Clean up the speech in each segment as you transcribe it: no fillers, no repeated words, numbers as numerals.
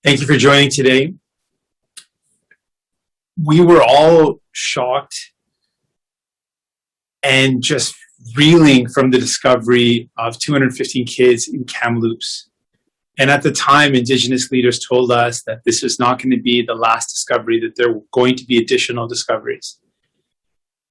Thank you for joining today. We were all shocked and just reeling from the discovery of 215 kids in Kamloops. And at the time, Indigenous leaders told us that this was not going to be the last discovery, that there were going to be additional discoveries.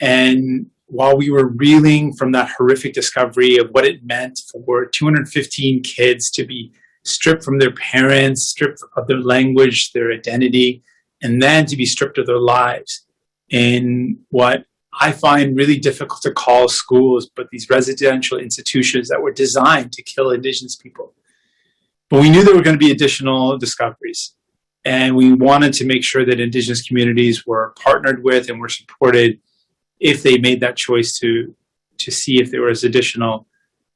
And while we were reeling from that horrific discovery of what it meant for 215 kids to be stripped from their parents, stripped of their language, their identity, and then to be stripped of their lives in what I find really difficult to call schools, but these residential institutions that were designed to kill Indigenous people. But we knew there were going to be additional discoveries, and we wanted to make sure that Indigenous communities were partnered with and were supported if they made that choice to see if there was additional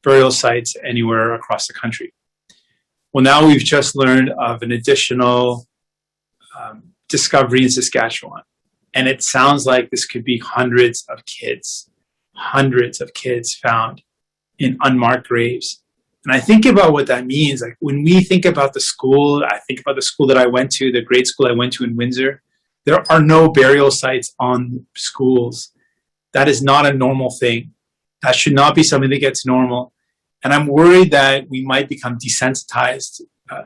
burial sites anywhere across the country. Well, now we've just learned of an additional discovery in Saskatchewan. And it sounds like this could be hundreds of kids found in unmarked graves. And I think about what that means. Like when we think about the school, I think about the school that I went to, the grade school I went to in Windsor. There are no burial sites on schools. That is not a normal thing. That should not be something that gets normal. And I'm worried that we might become desensitized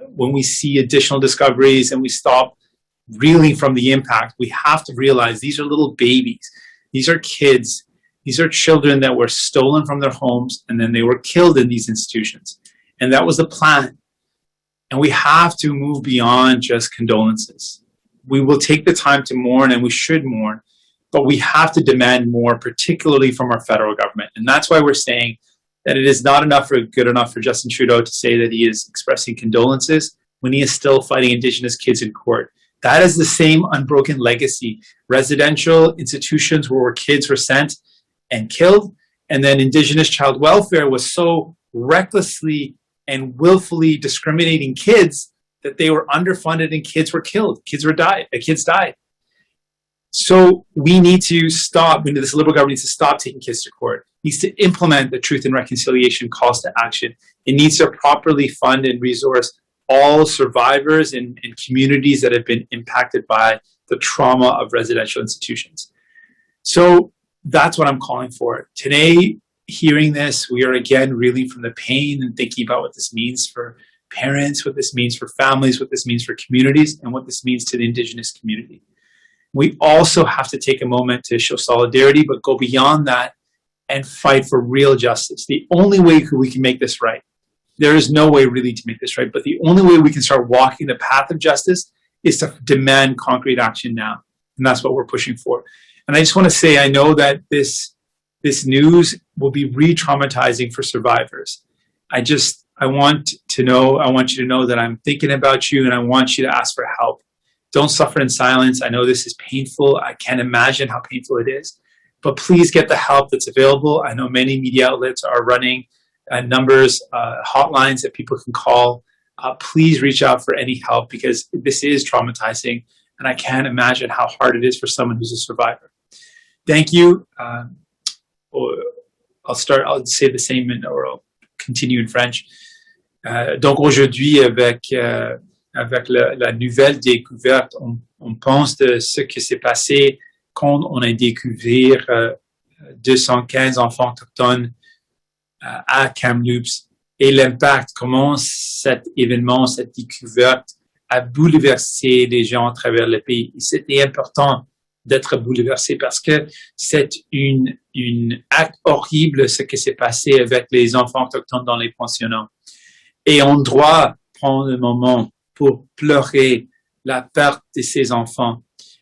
when we see additional discoveries and we stop reeling from the impact. We have to realize these are little babies. These are kids. These are children that were stolen from their homes and then they were killed in these institutions. And that was the plan. And we have to move beyond just condolences. We will take the time to mourn, and we should mourn, but we have to demand more, particularly from our federal government. And that's why we're saying that it is not good enough for Justin Trudeau to say that he is expressing condolences when he is still fighting Indigenous kids in court. That is the same unbroken legacy. Residential institutions where kids were sent and killed, and then Indigenous child welfare was so recklessly and willfully discriminating kids that they were underfunded and kids were killed. Kids died. So we need to stop. This Liberal government needs to stop taking kids to court. It needs to implement the Truth and Reconciliation calls to action. It needs to properly fund and resource all survivors and communities that have been impacted by the trauma of residential institutions. So that's what I'm calling for. Today, hearing this, we are again reeling from the pain and thinking about what this means for parents, what this means for families, what this means for communities, and what this means to the Indigenous community. We also have to take a moment to show solidarity, but go beyond that and fight for real justice. The only way we can make this right, there is no way really to make this right, but the only way we can start walking the path of justice is to demand concrete action now. And that's what we're pushing for. And I just want to say, I know that this news will be re-traumatizing for survivors. I want you to know that I'm thinking about you and I want you to ask for help. Don't suffer in silence. I know this is painful. I can't imagine how painful it is. But please get the help that's available. I know many media outlets are running numbers, hotlines that people can call. Please reach out for any help because this is traumatizing. And I can't imagine how hard it is for someone who's a survivor. Thank you. I'll say the same or I'll continue in French. Donc aujourd'hui, avec la nouvelle découverte, on pense de ce qui s'est passé quand on a découvert 215 enfants autochtones à Kamloops et l'impact, comment cet événement, cette découverte a bouleversé les gens à travers le pays. Et c'était important d'être bouleversé parce que c'est une acte horrible ce qui s'est passé avec les enfants autochtones dans les pensionnats. Et on doit prendre un moment pour pleurer la perte de ces enfants.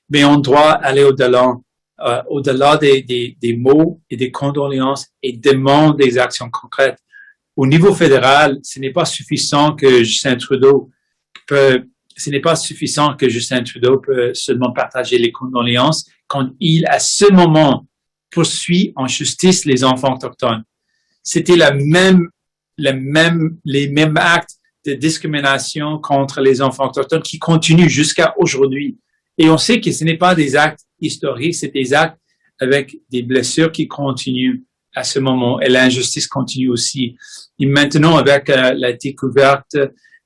Mais on doit aller au-delà des mots et des condoléances et demander des actions concrètes. Au niveau fédéral, ce n'est pas suffisant que Justin Trudeau peut seulement partager les condoléances quand il, à ce moment, poursuit en justice les enfants autochtones. C'était les mêmes actes de discrimination contre les enfants autochtones qui continuent jusqu'à aujourd'hui. Et on sait que ce n'est pas des actes historiques, c'est des actes avec des blessures qui continuent à ce moment. Et l'injustice continue aussi. Et maintenant, avec la découverte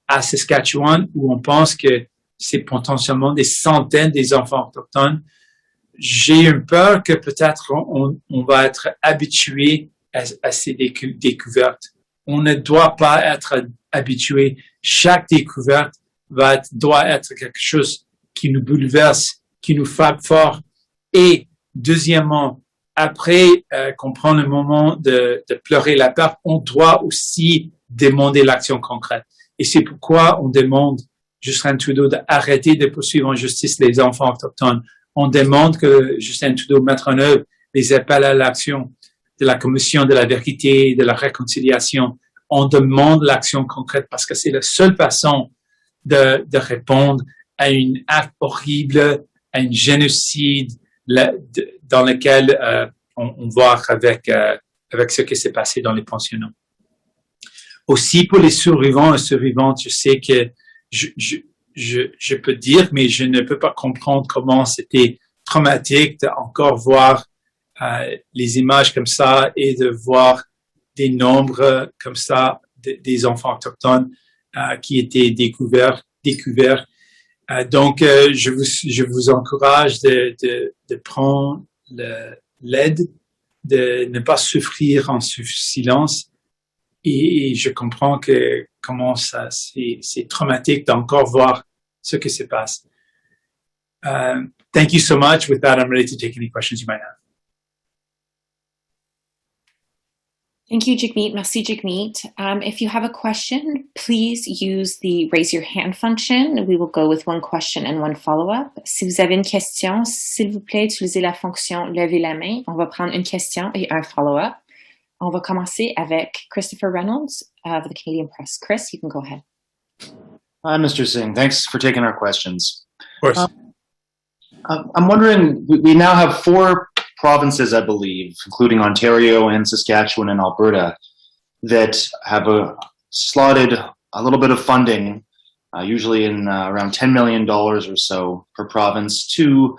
à Saskatchewan, où on pense que c'est potentiellement des centaines des enfants autochtones, j'ai une peur que peut-être on va être habitué à ces découvertes. On ne doit pas être habitué. Chaque découverte doit être quelque chose qui nous bouleverse, qui nous frappe fort. Et deuxièmement, après qu'on prend le moment de pleurer la perte, on doit aussi demander l'action concrète. Et c'est pourquoi on demande Justin Trudeau d'arrêter de poursuivre en justice les enfants autochtones. On demande que Justin Trudeau mette en œuvre les appels à l'action de la Commission de la vérité, de la réconciliation. On demande l'action concrète parce que c'est la seule façon de répondre à une acte horrible, à un génocide dans lequel on voit avec ce qui s'est passé dans les pensionnats. Aussi pour les survivants et survivantes, je sais que je peux dire, mais je ne peux pas comprendre comment c'était traumatique de encore voir les images comme ça et de voir des nombres comme ça des enfants autochtones qui étaient découverts. Donc, je vous encourage de prendre l'aide, de ne pas souffrir en silence. Et je comprends que comment ça c'est traumatique d'encore voir ce qui se passe. Thank you so much. With that, I'm ready to take any questions you might have. Thank you, Jagmeet. Merci, Jagmeet. If you have a question, please use the raise your hand function. We will go with one question and one follow-up. Si vous avez une question, s'il vous plaît, utilisez la fonction lever la main. On va prendre une question et un follow-up. On va commencer avec Christopher Reynolds of the Canadian Press. Chris, you can go ahead. Hi, Mr. Singh. Thanks for taking our questions. Of course. I'm wondering, we now have 4 provinces, I believe, including Ontario and Saskatchewan and Alberta, that have slotted a little bit of funding, usually in around $10 million or so per province, to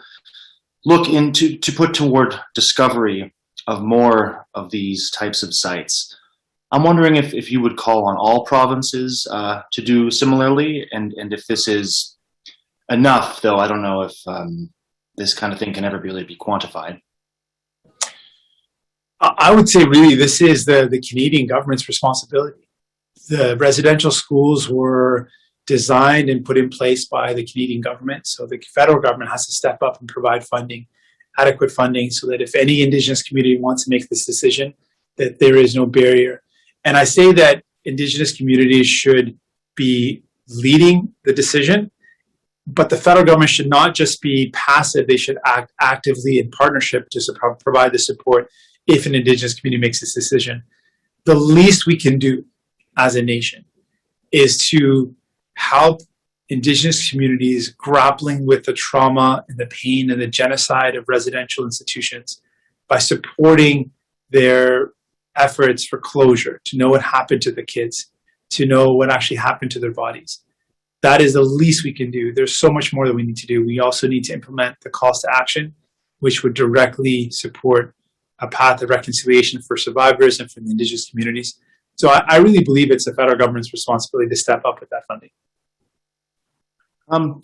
look into, to put toward discovery of more of these types of sites. I'm wondering if you would call on all provinces to do similarly, and if this is enough, though I don't know if this kind of thing can ever really be quantified. I would say really this is the Canadian government's responsibility. The residential schools were designed and put in place by the Canadian government, so the federal government has to step up and provide funding, adequate funding, so that if any Indigenous community wants to make this decision, that there is no barrier. And I say that Indigenous communities should be leading the decision, but the federal government should not just be passive, they should act actively in partnership to provide the support if an Indigenous community makes this decision. The least we can do as a nation is to help Indigenous communities grappling with the trauma and the pain and the genocide of residential institutions by supporting their efforts for closure, to know what happened to the kids, to know what actually happened to their bodies. That is the least we can do. There's so much more that we need to do. We also need to implement the calls to action, which would directly support a path of reconciliation for survivors and for the Indigenous communities. So I really believe it's the federal government's responsibility to step up with that funding.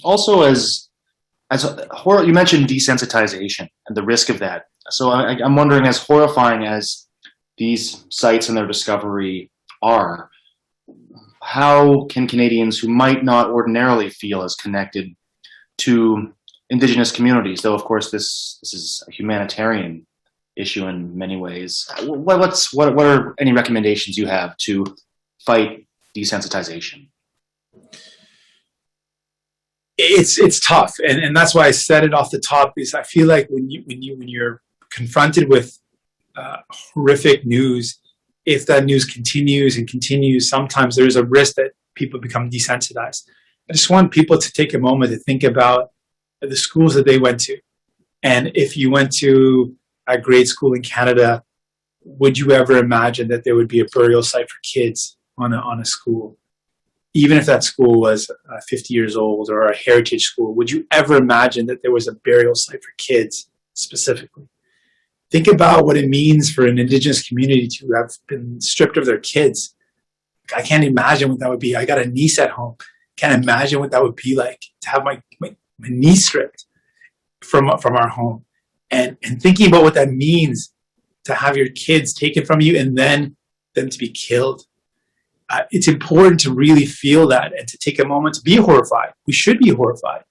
Also, as you mentioned desensitization and the risk of that. So I'm wondering, as horrifying as these sites and their discovery are, how can Canadians who might not ordinarily feel as connected to Indigenous communities, though of course this is a humanitarian issue in many ways, what are any recommendations you have to fight desensitization? It's tough, and that's why I said it off the top, is I feel like when you're confronted with horrific news, if that news continues and continues, sometimes there's a risk that people become desensitized. I just want people to take a moment to think about the schools that they went to. And if you went to a grade school in Canada, would you ever imagine that there would be a burial site for kids on a school? Even if that school was 50 years old or a heritage school, would you ever imagine that there was a burial site for kids specifically? Think about what it means for an Indigenous community to have been stripped of their kids I can't imagine what that would be. I got a niece at home. Can't imagine what that would be like to have my niece stripped from our home. And thinking about what that means to have your kids taken from you and then them to be killed. It's important to really feel that and to take a moment to be horrified. We should be horrified.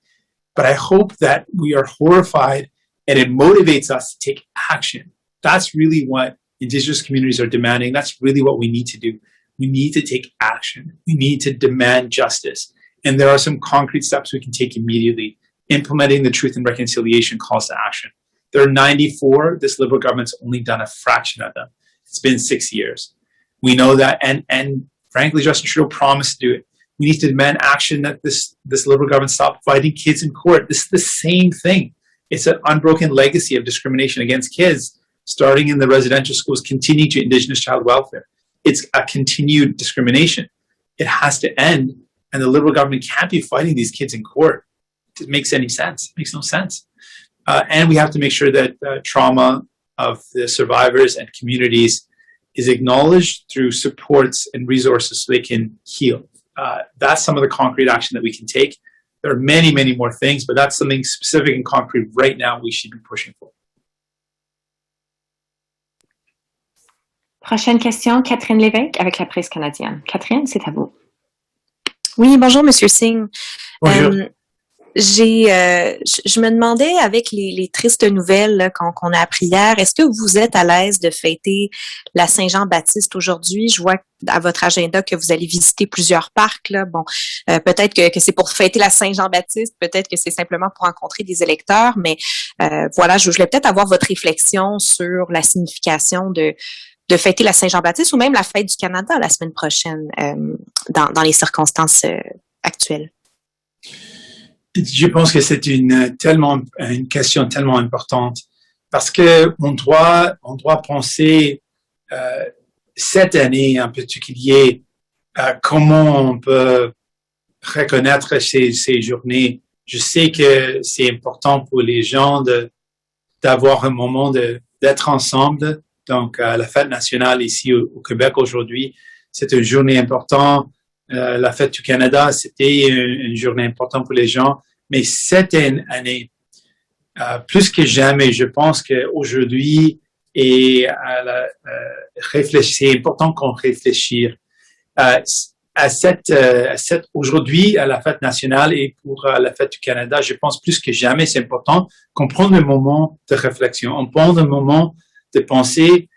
But I hope that we are horrified and it motivates us to take action. That's really what Indigenous communities are demanding. That's really what we need to do. We need to take action. We need to demand justice. And there are some concrete steps we can take immediately. Implementing the Truth and Reconciliation calls to action. There are 94. This Liberal government's only done a fraction of them. It's been 6 years. We know that, and frankly, Justin Trudeau promised to do it. We need to demand action that this Liberal government stop fighting kids in court. This is the same thing. It's an unbroken legacy of discrimination against kids, starting in the residential schools, continuing to Indigenous child welfare. It's a continued discrimination. It has to end, and the Liberal government can't be fighting these kids in court. It makes any sense. It makes no sense. And we have to make sure that trauma of the survivors and communities is acknowledged through supports and resources so they can heal. That's some of the concrete action that we can take. There are many, many more things, but that's something specific and concrete right now we should be pushing for. Prochaine question, Catherine Lévesque avec la presse canadienne. Catherine, c'est à vous. Oui, bonjour, Monsieur Singh. Bonjour. Je me demandais, avec les tristes nouvelles là, qu'on a appris hier, est-ce que vous êtes à l'aise de fêter la Saint-Jean-Baptiste aujourd'hui? Je vois à votre agenda que vous allez visiter plusieurs parcs. Là. Bon, peut-être que c'est pour fêter la Saint-Jean-Baptiste, peut-être que c'est simplement pour rencontrer des électeurs, mais voilà, je voulais peut-être avoir votre réflexion sur la signification de fêter la Saint-Jean-Baptiste ou même la fête du Canada la semaine prochaine dans les circonstances actuelles. Je pense que c'est une question tellement importante parce que on doit penser cette année en particulier comment on peut reconnaître ces journées. Je sais que c'est important pour les gens d'avoir un moment d'être ensemble. Donc la fête nationale ici au Québec aujourd'hui, c'est une journée importante. La fête du Canada, c'était une journée importante pour les gens. Mais cette année, plus que jamais, je pense qu'aujourd'hui, c'est important qu'on réfléchisse aujourd'hui à la fête nationale et pour la fête du Canada. Je pense plus que jamais, c'est important qu'on prenne un moment de réflexion. On prenne un moment de penser,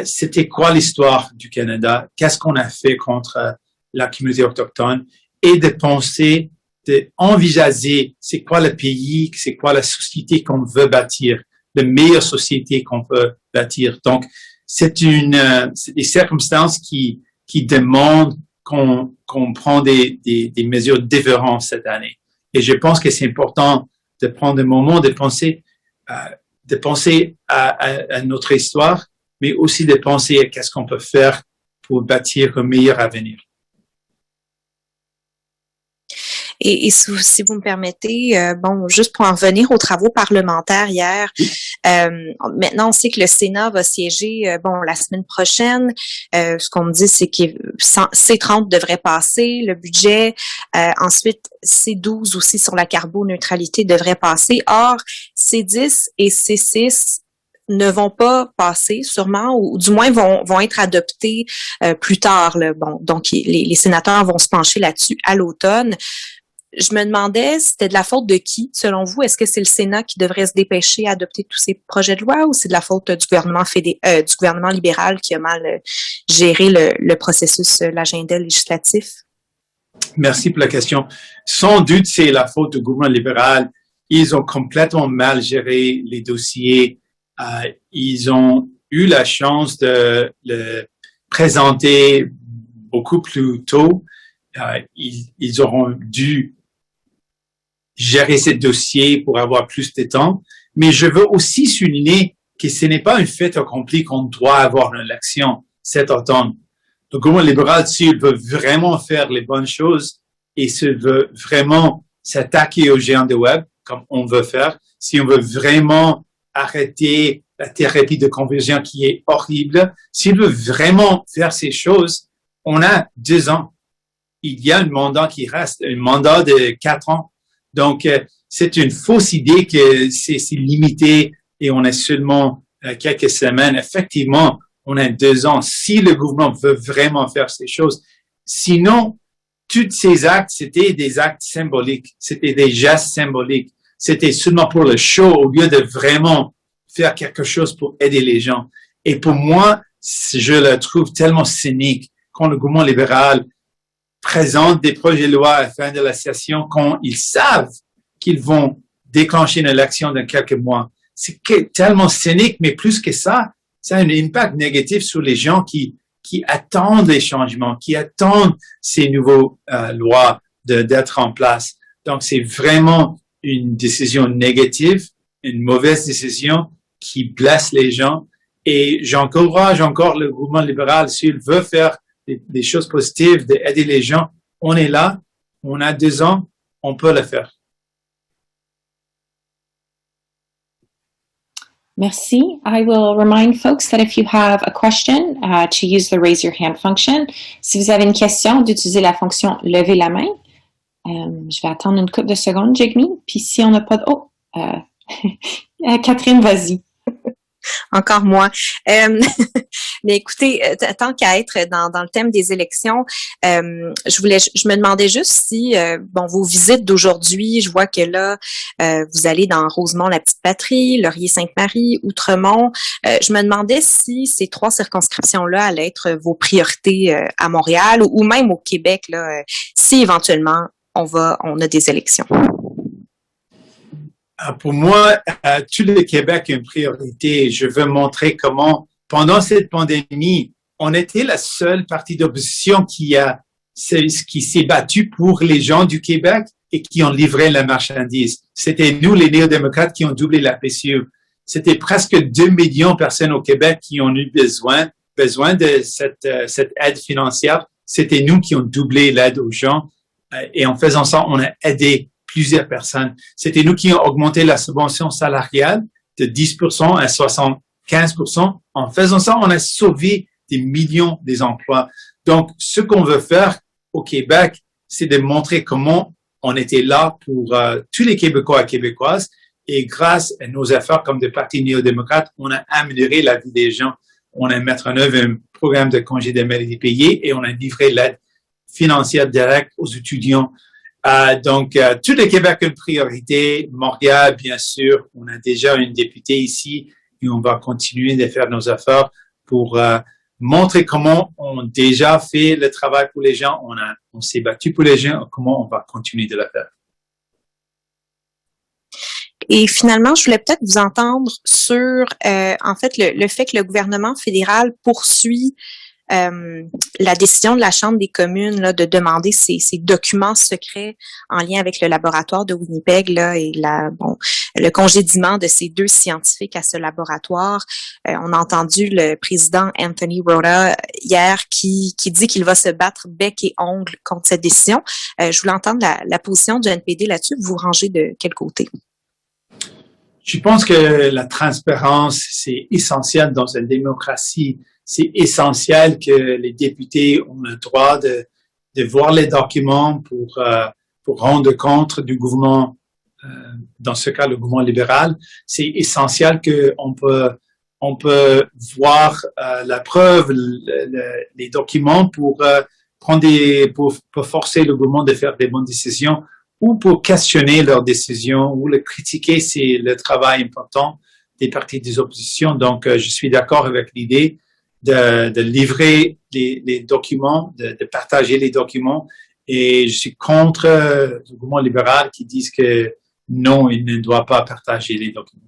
c'était quoi l'histoire du Canada? Qu'est-ce qu'on a fait contre la communauté autochtone et de penser, d'envisager c'est quoi le pays, c'est quoi la société qu'on veut bâtir, la meilleure société qu'on peut bâtir. Donc, c'est des circonstances qui demandent qu'on prend des mesures différentes cette année. Et je pense que c'est important de prendre un moment de penser à notre histoire, mais aussi de penser à qu'est-ce qu'on peut faire pour bâtir un meilleur avenir. Et si vous me permettez, juste pour en revenir aux travaux parlementaires hier, maintenant on sait que le Sénat va siéger la semaine prochaine. Ce qu'on me dit, c'est que C30 devrait passer, le budget. Ensuite, C12 aussi sur la carboneutralité devrait passer. Or, C10 et C6 ne vont pas passer sûrement, ou du moins vont être adoptés plus tard. Là. Bon, donc les sénateurs vont se pencher là-dessus à l'automne. Je me demandais, c'était de la faute de qui, selon vous? Est-ce que c'est le Sénat qui devrait se dépêcher à adopter tous ces projets de loi ou c'est de la faute du gouvernement libéral qui a mal géré le processus, l'agenda législatif? Merci pour la question. Sans doute, c'est la faute du gouvernement libéral. Ils ont complètement mal géré les dossiers. Ils ont eu la chance de le présenter beaucoup plus tôt. Ils auront dû gérer ces dossiers pour avoir plus de temps. Mais je veux aussi souligner que ce n'est pas un fait accompli qu'on doit avoir une élection cet automne. Le gouvernement libéral, s'il veut vraiment faire les bonnes choses et s'il veut vraiment s'attaquer aux géants de web, comme on veut faire, si on veut vraiment arrêter la thérapie de conversion qui est horrible, s'il veut vraiment faire ces choses, on a 2 ans. Il y a un mandat qui reste, un mandat de 4 ans. Donc, c'est une fausse idée que c'est limité et on a seulement quelques semaines. Effectivement, on a 2 ans si le gouvernement veut vraiment faire ces choses. Sinon, tous ces actes, c'était des actes symboliques. C'était des gestes symboliques. C'était seulement pour le show au lieu de vraiment faire quelque chose pour aider les gens. Et pour moi, je le trouve tellement cynique quand le gouvernement libéral présente des projets de loi à la fin de la session quand ils savent qu'ils vont déclencher une élection dans quelques mois. C'est tellement cynique, mais plus que ça, ça a un impact négatif sur les gens qui attendent les changements, qui attendent ces nouveaux lois d'être en place. Donc, c'est vraiment une décision négative, une mauvaise décision qui blesse les gens. Et j'encourage encore le gouvernement libéral, s'il veut faire des choses positives, d'aider les gens, on est là, on a 2 ans, on peut le faire. Merci. I will remind folks that if you have a question, to use the raise your hand function. Si vous avez une question, d'utiliser la fonction lever la main. Je vais attendre une couple de secondes, Jigme. Puis si on n'a pas de... Oh! Catherine, vas-y. Encore moi. Mais écoutez, tant qu'à être dans le thème des élections, je me demandais juste si, vos visites d'aujourd'hui, je vois que là, vous allez dans Rosemont-la-Petite-Patrie, Laurier-Sainte-Marie, Outremont. Je me demandais si ces 3 circonscriptions-là allaient être vos priorités à Montréal ou même au Québec, là, si éventuellement on a des élections. Pour moi, tout le Québec est une priorité. Je veux montrer comment, pendant cette pandémie, on était la seule parti d'opposition qui s'est battu pour les gens du Québec et qui ont livré la marchandise. C'était nous, les néo-démocrates, qui ont doublé la PCU. C'était presque 2 millions de personnes au Québec qui ont eu besoin de cette aide financière. C'était nous qui ont doublé l'aide aux gens. Et en faisant ça, on a aidé plusieurs personnes. C'était nous qui avons augmenté la subvention salariale de 10% à 75%. En faisant ça, on a sauvé des millions des emplois. Donc, ce qu'on veut faire au Québec, c'est de montrer comment on était là pour tous les Québécois et Québécoises. Et grâce à nos efforts comme des partis néo-démocrates, on a amélioré la vie des gens. On a mis en œuvre un programme de congé de maladie payé et on a livré l'aide financière directe aux étudiants. Donc, tout le Québec a une priorité. Montréal, bien sûr, on a déjà une députée ici et on va continuer de faire nos efforts pour montrer comment on a déjà fait le travail pour les gens. On s'est battu pour les gens, comment on va continuer de le faire. Et finalement, je voulais peut-être vous entendre sur, en fait, le fait que le gouvernement fédéral poursuit la décision de la Chambre des communes là, de demander ces documents secrets en lien avec le laboratoire de Winnipeg là, et le congédiement de ces 2 scientifiques à ce laboratoire. On a entendu le président Anthony Rota hier qui dit qu'il va se battre bec et ongle contre cette décision. Je voulais entendre la position du NPD là-dessus. Vous vous rangez de quel côté? Je pense que la transparence, c'est essentiel dans une démocratie. C'est essentiel que les députés ont le droit de voir les documents pour rendre compte du gouvernement, dans ce cas, le gouvernement libéral. C'est essentiel qu'on peut voir la preuve, les documents pour forcer le gouvernement de faire des bonnes décisions ou pour questionner leurs décisions ou le critiquer, c'est le travail important des partis des oppositions. Donc, je suis d'accord avec l'idée de livrer les documents, de partager les documents. Et je suis contre le gouvernement libéral qui disent que non, il ne doit pas partager les documents.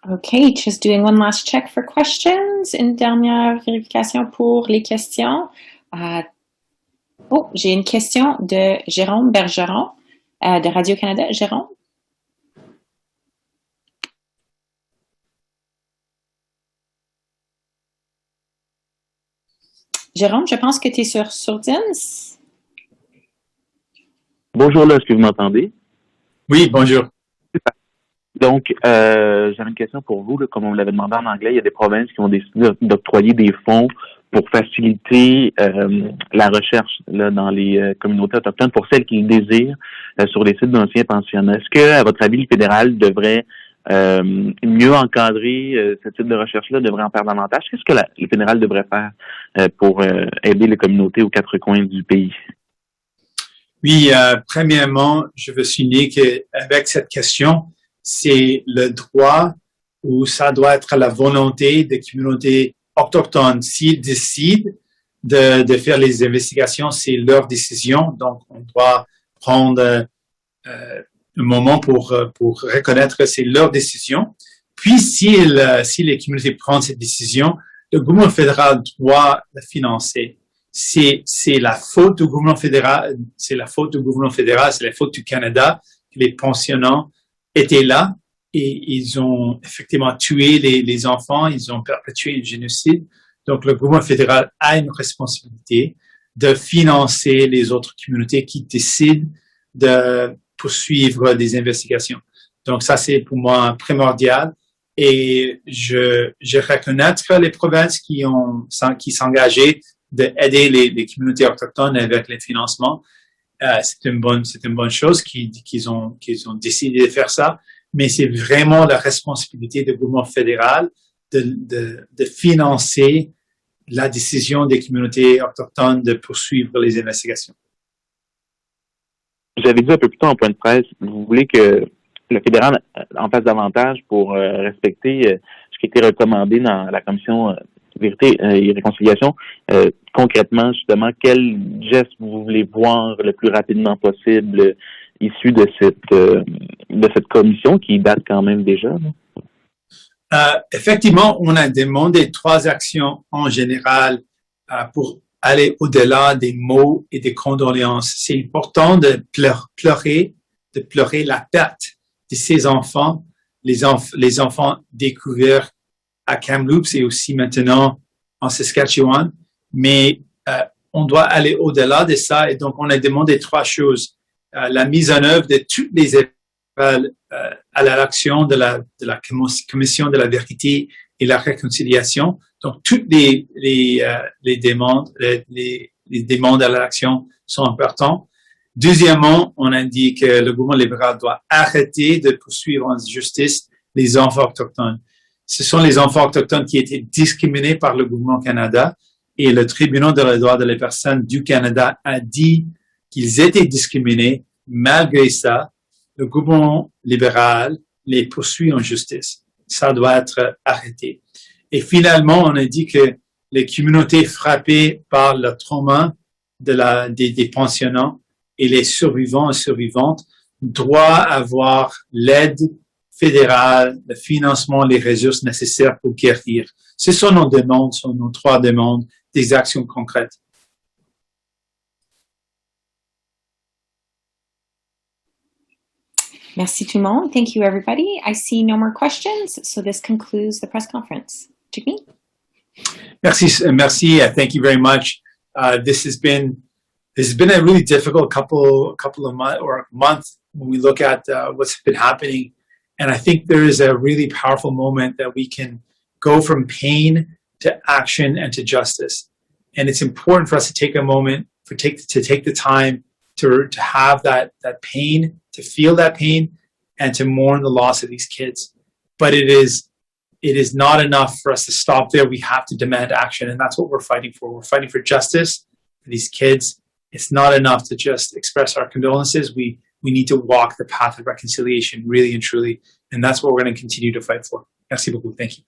Okay, just doing one last check for questions. Une dernière vérification pour les questions. J'ai une question de Jérôme Bergeron de Radio-Canada. Jérôme? Jérôme, je pense que tu es sur Teams. Bonjour, là, est-ce que vous m'entendez? Oui, bonjour. Donc, j'avais une question pour vous. Là, comme on vous l'avait demandé en anglais, il y a des provinces qui ont décidé d'octroyer des fonds pour faciliter la recherche là, dans les communautés autochtones pour celles qui le désirent sur les sites d'anciens pensionnats. Est-ce que, à votre avis, le fédéral devrait mieux encadrer ce type de recherche-là, devrait en faire davantage? Qu'est-ce que le fédéral devrait faire pour aider les communautés aux quatre coins du pays? Oui, premièrement, je veux souligner qu'avec cette question, c'est le droit ou ça doit être la volonté des communautés autochtones. S'ils décident de faire les investigations, c'est leur décision. Donc, on doit prendre un moment pour reconnaître que c'est leur décision. Puis, si les communautés prennent cette décision, le gouvernement fédéral doit la financer. C'est la faute du gouvernement fédéral, c'est la faute du Canada que les pensionnats étaient là et ils ont effectivement tué les enfants, ils ont perpétué le génocide. Donc, le gouvernement fédéral a une responsabilité de financer les autres communautés qui décident de poursuivre des investigations. Donc, ça, c'est pour moi primordial. Et je reconnais les provinces qui s'engageaient d'aider les communautés autochtones avec les financements. C'est une bonne chose qu'ils ont décidé de faire ça. Mais c'est vraiment la responsabilité du gouvernement fédéral de financer la décision des communautés autochtones de poursuivre les investigations. Vous avez dit un peu plus tôt en point de presse, vous voulez que le fédéral en fasse davantage pour respecter ce qui a été recommandé dans la commission Vérité et Réconciliation. Concrètement, justement, quel geste vous voulez voir le plus rapidement possible issu de cette commission qui date quand même déjà? Effectivement, on a demandé 3 actions en général pour aller au-delà des mots et des condoléances. C'est important de pleurer la perte de ces enfants, les enfants découverts à Kamloops et aussi maintenant en Saskatchewan. Mais on doit aller au-delà de ça et donc on a demandé 3 choses. La mise en œuvre de toutes les à l'action de la commission de la vérité et la réconciliation. Donc toutes les demandes à l'action sont importantes. Deuxièmement, on indique que le gouvernement libéral doit arrêter de poursuivre en justice les enfants autochtones. Ce sont les enfants autochtones qui étaient discriminés par le gouvernement Canada et le tribunal des droits de la personne du Canada a dit qu'ils étaient discriminés. Malgré ça, le gouvernement libéral les poursuit en justice. Ça doit être arrêté. Et finalement, on a dit que les communautés frappées par le trauma des pensionnats et les survivants et survivantes doivent avoir l'aide fédérale, le financement, les ressources nécessaires pour guérir. Ce sont nos demandes, sont nos 3 demandes, des actions concrètes. Merci tout le monde. Thank you, everybody. I see no more questions, so this concludes the press conference. Jagmeet? Merci. Thank you very much. This has been a really difficult couple of months when we look at what's been happening, and I think there is a really powerful moment that we can go from pain to action and to justice. And it's important for us to take a moment to take the time to have that pain, to feel that pain, and to mourn the loss of these kids. But it is not enough for us to stop there. We have to demand action, and that's what we're fighting for. We're fighting for justice for these kids. It's not enough to just express our condolences. We need to walk the path of reconciliation really and truly, and that's what we're going to continue to fight for. Merci beaucoup. Thank you.